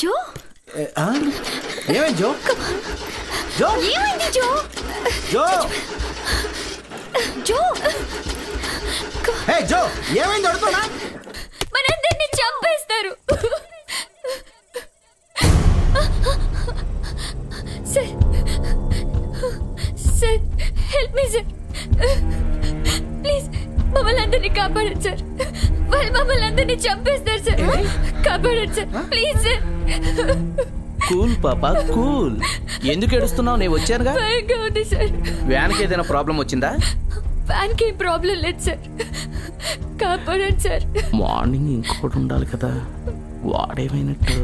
జో ఏమైంది జో? జో ఏమైంది జో? జో జో హే జో ఏమైంది అడుగుతున్నా? మనందరినీ చంపేస్తారు. Sir sir help me sir, please మమ్మల్ని అందరినీ కాపాడండి సార్. వాళ్ళు మమ్మల్ని అందరినీ చంపేస్తారు సార్. కాపాడండి సార్ ప్లీజ్ సార్. కూల్ పాపా కూల్. ఎందుకు ఏడుస్తున్నావు? నేను వచ్చానుగా. భయంగా ఉంది సార్. వ్యాన్కి ఏదైనా ప్రాబ్లం వచ్చిందా? వ్యాన్కి ఏం ప్రాబ్లం లేదు సార్. కాపాడండి సార్. మార్నింగ్ ఇంకోటి ఉండాలి కదా, వాడేమైనట్టు.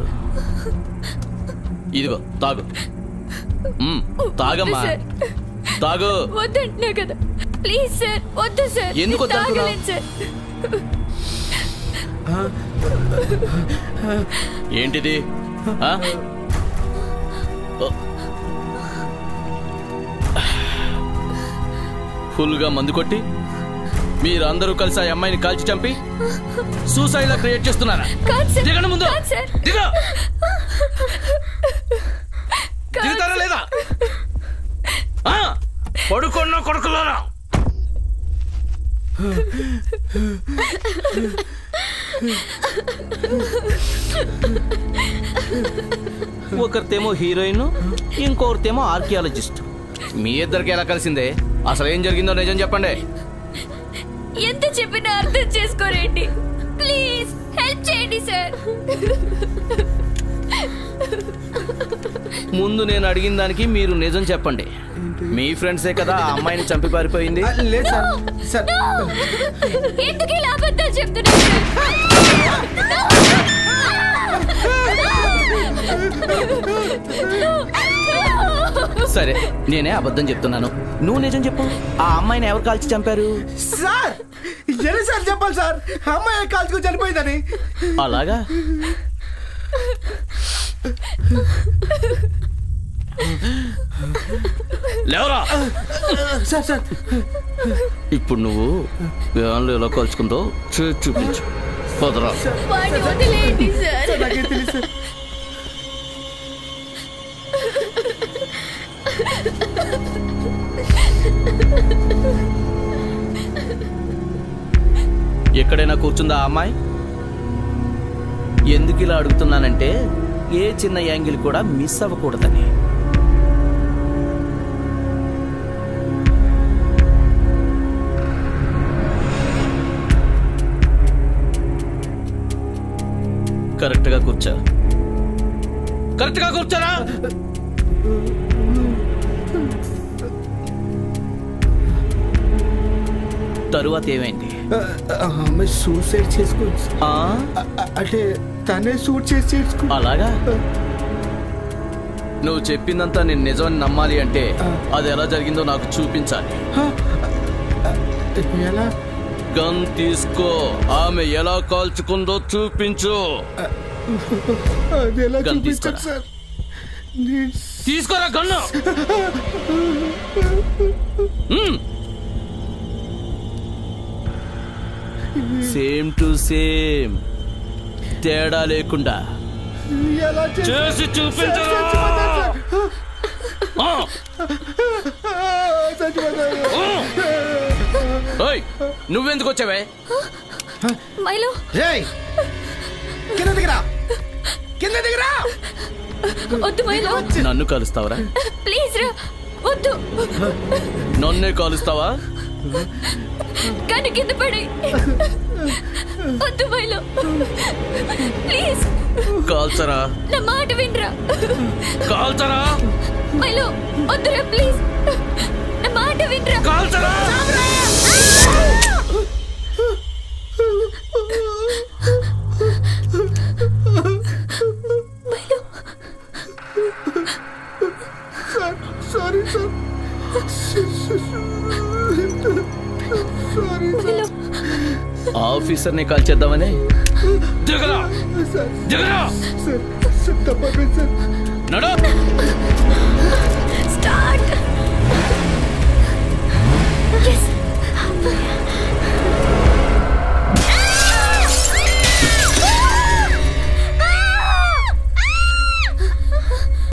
ఇదిగో తాగు. తాగమ్మా తాగు. వద్దంటున్నా కదా ప్లీజ్ సార్. వద్దు సార్. ఎందుకు తాగలేను సార్. ఏంటిది? ఫుల్గా మందు కొట్టి మీరందరూ కలిసి ఆ అమ్మాయిని కాల్చి చంపి సూసైడ్ లా క్రియేట్ చేస్తున్నారా? దిగండి ముందు. దిగుతారా లేదా? పడుకున్న కొడుకులారా. ఒకరితేమో హీరోయిన్, ఇంకొకరితేమో ఆర్కియాలజిస్ట్. మీ ఇద్దరికి ఎలా కలిసిందే? అసలు ఏం జరిగిందో నిజం చెప్పండి. ఎంత చెప్పినా అర్థం చేసుకోరేంటి? ప్లీజ్ హెల్ప్ చేయండి సార్. ముందు నేను అడిగిన దానికి మీరు నిజం చెప్పండి. మీ ఫ్రెండ్సే కదా ఆ అమ్మాయిని చంపి పారిపోయింది? ఎందుకు ఇలా అబద్ధాలు చెప్తున్నారు? సరే నేనే అబద్ధం చెప్తున్నాను, నువ్వు నిజం చెప్పు. ఆ అమ్మాయిని ఎవరు కాల్చి చంపారు? సార్ ఎన్నిసార్లు చెప్పాలి సార్, అమ్మాయి కాల్చుకు చనిపోయిందని. అలాగా? లేవరా. సార్ ఇప్పుడు నువ్వు వ్యాన్లో ఎలా కాల్చుకుందో చూపించు. పోదరా. వదిలేయండి సార్. ఎక్కడైనా కూర్చుందా ఆ అమ్మాయి? ఎందుకు ఇలా అడుగుతున్నానంటే ఏ చిన్న యాంగిల్ కూడా మిస్ అవ్వకూడదని. కరెక్ట్గా కూర్చో. కరెక్ట్గా కూర్చోరా. తరువాత ఏమైంది? అమ్మాయి సూసైడ్ చేసుకోవచ్చు. అంటే తనే సూసైడ్ చేసుకో. అలాగా? నువ్వు చెప్పిందంతా నేను నిజమని నమ్మాలి అంటే అది ఎలా జరిగిందో నాకు చూపించాలి. ఎలా? గన్ తీసుకో. ఆమె ఎలా కాల్చుకుందో చూపించు. గన్ తీసుకోరా. తీసుకోరా గన్ను. సేమ్ టు సేమ్, తేడా లేకుండా చేసి చూపించరా. నువ్వెందుకు వచ్చావే? మైలో కింద దిగరా, కింద దిగరా. వద్దు మైలో. నన్ను కాలుస్తావరా? ప్లీజ్ రా. వద్దు. నన్నే కాలుస్తావా? కానీ కింద పడి. వద్దు మైలో ప్లీజ్. కాల్చరా. నా మాట వినరా. కాల్చరా. మైలో వద్దురా ప్లీజ్. నా మాట వినరా. కాల్చరా. Sorry sir. ఆఫీసర్ని కాల్చేద్దామని. దిగరా. దిగరా. సార్ తప్పదు సార్. నడు.